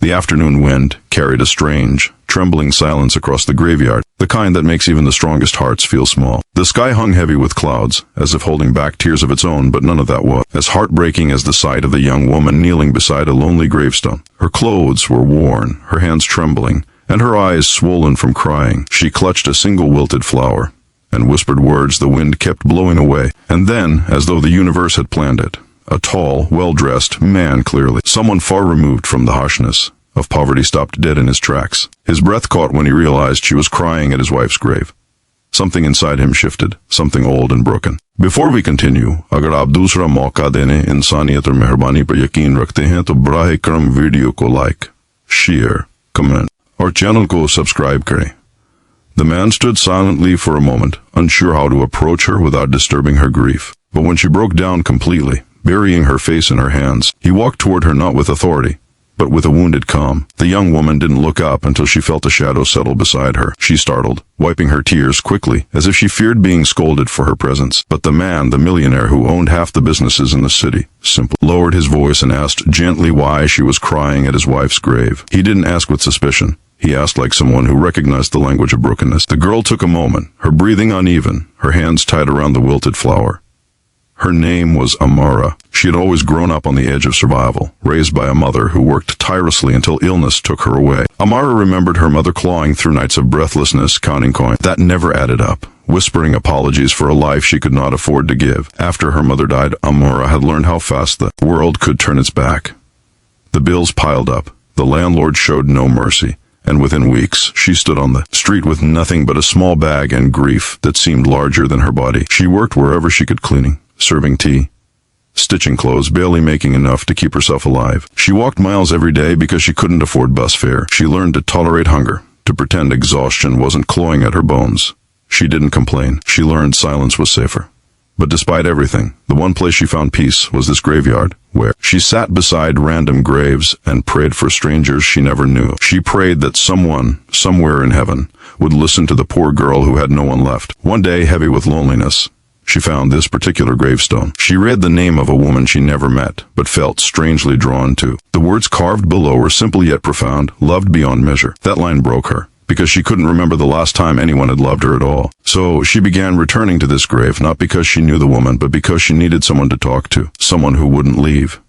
The afternoon wind carried a strange, trembling silence across the graveyard, the kind that makes even the strongest hearts feel small. The sky hung heavy with clouds, as if holding back tears of its own, but none of that was as heartbreaking as the sight of the young woman kneeling beside a lonely gravestone. Her clothes were worn, her hands trembling, and her eyes swollen from crying. She clutched a single wilted flower, and whispered words the wind kept blowing away. And then, as though the universe had planned it, a tall, well-dressed man, clearly someone far removed from the harshness of poverty, stopped dead in his tracks. His breath caught when he realized she was crying at his wife's grave. Something inside him shifted, something old and broken. Before we continue, अगर आप दूसरा मौका देने इंसानियत और मेहरबानी पर यकीन रखते हैं तो बराह करम वीडियो को लाइक, शेयर, कमेंट और चैनल को सब्सक्राइब करें. The man stood silently for a moment, unsure how to approach her without disturbing her grief. But when she broke down completely, burying her face in her hands, he walked toward her not with authority, but with a wounded calm. The young woman didn't look up until she felt a shadow settle beside her. She startled, wiping her tears quickly, as if she feared being scolded for her presence. But the man, the millionaire who owned half the businesses in the city, simply lowered his voice and asked gently why she was crying at his wife's grave. He didn't ask with suspicion. He asked like someone who recognized the language of brokenness. The girl took a moment, her breathing uneven, her hands tied around the wilted flower. Her name was Amara. She had always grown up on the edge of survival, raised by a mother who worked tirelessly until illness took her away. Amara remembered her mother clawing through nights of breathlessness, counting coins. That never added up, whispering apologies for a life she could not afford to give. After her mother died, Amara had learned how fast the world could turn its back. The bills piled up. The landlord showed no mercy. And within weeks, she stood on the street with nothing but a small bag and grief that seemed larger than her body. She worked wherever she could, cleaning, serving tea, stitching clothes, barely making enough to keep herself alive. She walked miles every day because she couldn't afford bus fare. She learned to tolerate hunger, to pretend exhaustion wasn't clawing at her bones. She didn't complain. She learned silence was safer. But despite everything, the one place she found peace was this graveyard, where she sat beside random graves and prayed for strangers she never knew. She prayed that someone, somewhere in heaven, would listen to the poor girl who had no one left. One day, heavy with loneliness, she found this particular gravestone. She read the name of a woman she never met, but felt strangely drawn to. The words carved below were simple yet profound, loved beyond measure. That line broke her, because she couldn't remember the last time anyone had loved her at all. So she began returning to this grave, not because she knew the woman, but because she needed someone to talk to, someone who wouldn't leave.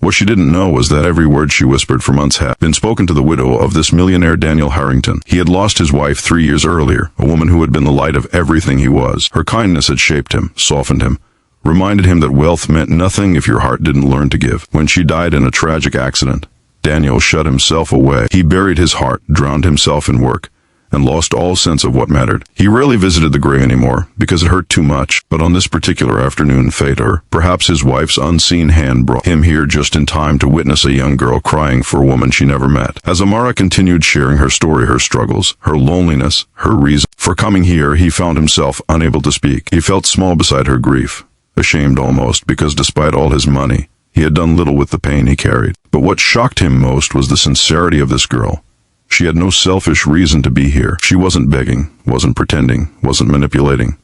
What she didn't know was that every word she whispered for months had been spoken to the widow of this millionaire Daniel Harrington. He had lost his wife 3 years earlier, a woman who had been the light of everything he was. Her kindness had shaped him, softened him, reminded him that wealth meant nothing if your heart didn't learn to give. When she died in a tragic accident, Daniel shut himself away. He buried his heart, drowned himself in work, and lost all sense of what mattered. He rarely visited the grave anymore, because it hurt too much, but on this particular afternoon, fate, or perhaps his wife's unseen hand, brought him here just in time to witness a young girl crying for a woman she never met. As Amara continued sharing her story, her struggles, her loneliness, her reason for coming here, he found himself unable to speak. He felt small beside her grief, ashamed almost, because despite all his money, he had done little with the pain he carried. But what shocked him most was the sincerity of this girl. She had no selfish reason to be here. She wasn't begging, wasn't pretending, wasn't manipulating.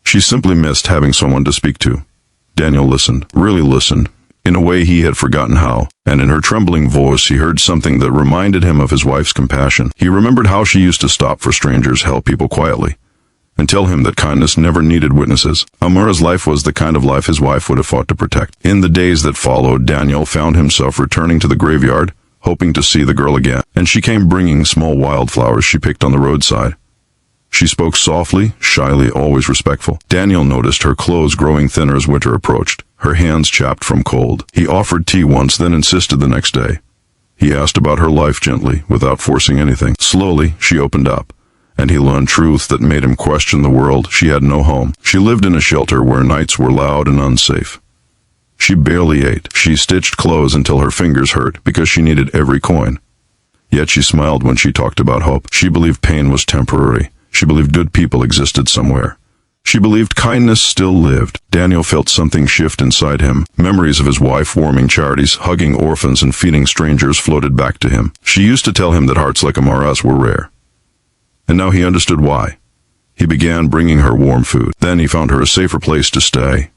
She simply missed having someone to speak to. Daniel listened, really listened, in a way he had forgotten how, and in her trembling voice he heard something that reminded him of his wife's compassion. He remembered how she used to stop for strangers, help people quietly, and tell him that kindness never needed witnesses. Amara's life was the kind of life his wife would have fought to protect. In the days that followed, Daniel found himself returning to the graveyard, hoping to see the girl again, and she came bringing small wildflowers she picked on the roadside. She spoke softly, shyly, always respectful. Daniel noticed her clothes growing thinner as winter approached, her hands chapped from cold. He offered tea once, then insisted the next day. He asked about her life gently, without forcing anything. Slowly, she opened up, and he learned truth that made him question the world. She had no home. She lived in a shelter where nights were loud and unsafe. She barely ate. She stitched clothes until her fingers hurt because she needed every coin. Yet she smiled when she talked about hope. She believed pain was temporary. She believed good people existed somewhere. She believed kindness still lived. Daniel felt something shift inside him. Memories of his wife warming charities, hugging orphans, and feeding strangers floated back to him. She used to tell him that hearts like Amara's were rare. And now he understood why. He began bringing her warm food. Then he found her a safer place to stay.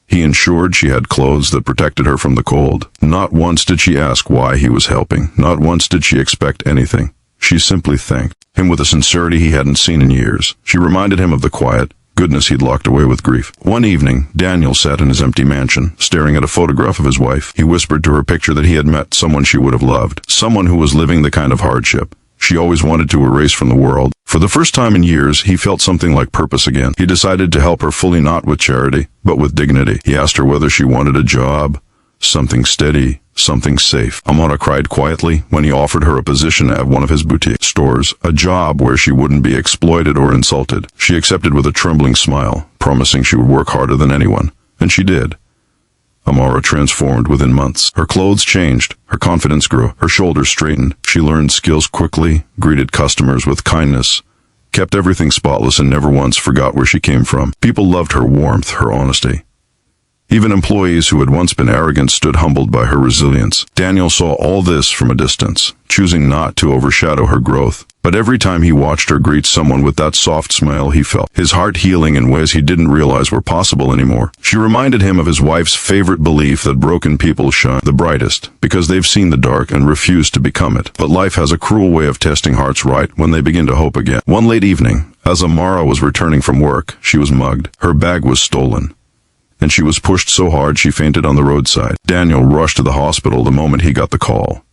He ensured she had clothes that protected her from the cold. Not once did she ask why he was helping. Not once did she expect anything. She simply thanked him with a sincerity he hadn't seen in years. She reminded him of the quiet goodness he'd locked away with grief. One evening, Daniel sat in his empty mansion, staring at a photograph of his wife. He whispered to her picture that he had met someone she would have loved, someone who was living the kind of hardship she always wanted to erase from the world. For the first time in years, he felt something like purpose again. He decided to help her fully, not with charity, but with dignity. He asked her whether she wanted a job, something steady, something safe. Amara cried quietly when he offered her a position at one of his boutique stores, a job where she wouldn't be exploited or insulted. She accepted with a trembling smile, promising she would work harder than anyone, and she did. Amara transformed within months. Her clothes changed, her confidence grew, her shoulders straightened. She learned skills quickly, greeted customers with kindness, kept everything spotless, and never once forgot where she came from. People loved her warmth, her honesty. Even employees who had once been arrogant stood humbled by her resilience. Daniel saw all this from a distance, choosing not to overshadow her growth. But every time he watched her greet someone with that soft smile, he felt his heart healing in ways he didn't realize were possible anymore. She reminded him of his wife's favorite belief that broken people shine the brightest because they've seen the dark and refuse to become it. But life has a cruel way of testing hearts right when they begin to hope again. One late evening, as Amara was returning from work, she was mugged. Her bag was stolen, and she was pushed so hard she fainted on the roadside. Daniel rushed to the hospital the moment he got the call.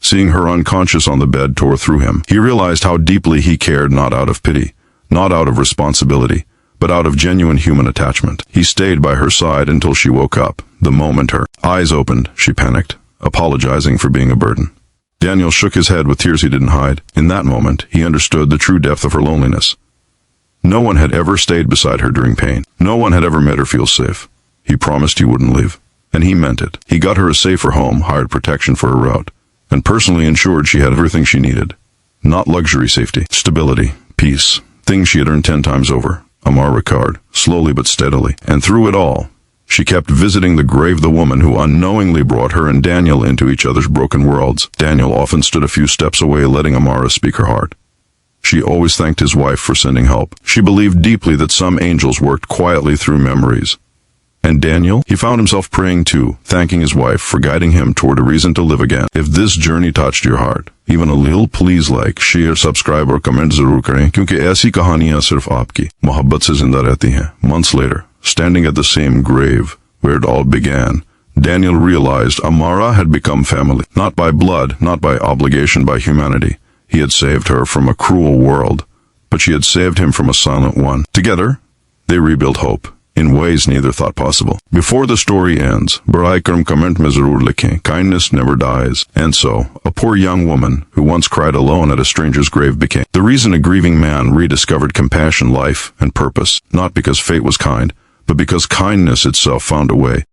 Seeing her unconscious on the bed tore through him. He realized how deeply he cared, not out of pity, not out of responsibility, but out of genuine human attachment. He stayed by her side until she woke up. The moment her eyes opened, she panicked, apologizing for being a burden. Daniel shook his head with tears he didn't hide. In that moment, he understood the true depth of her loneliness. No one had ever stayed beside her during pain. No one had ever made her feel safe. He promised he wouldn't leave, and he meant it. He got her a safer home, hired protection for her route, and personally ensured she had everything she needed. Not luxury, safety, stability, peace, things she had earned 10 times over. Amara recovered, slowly but steadily, and through it all, she kept visiting the grave of the woman who unknowingly brought her and Daniel into each other's broken worlds. Daniel often stood a few steps away, letting Amara speak her heart. She always thanked his wife for sending help. She believed deeply that some angels worked quietly through memories. And Daniel, he found himself praying too, thanking his wife for guiding him toward a reason to live again. If this journey touched your heart, even a little, please like, share, subscribe और comment जरूर करें, क्योंकि ऐसी कहानियां सिर्फ आपकी मोहब्बत से जिंदा रहती हैं. Months later, standing at the same grave where it all began, Daniel realized Amara had become family. Not by blood, not by obligation, by humanity. He had saved her from a cruel world, but she had saved him from a silent one. Together, they rebuilt hope in ways neither thought possible. Before the story ends, बराए कर्म comment में जरूर लिखें, kindness never dies. And so, a poor young woman who once cried alone at a stranger's grave became the reason a grieving man rediscovered compassion, life, and purpose, not because fate was kind, but because kindness itself found a way.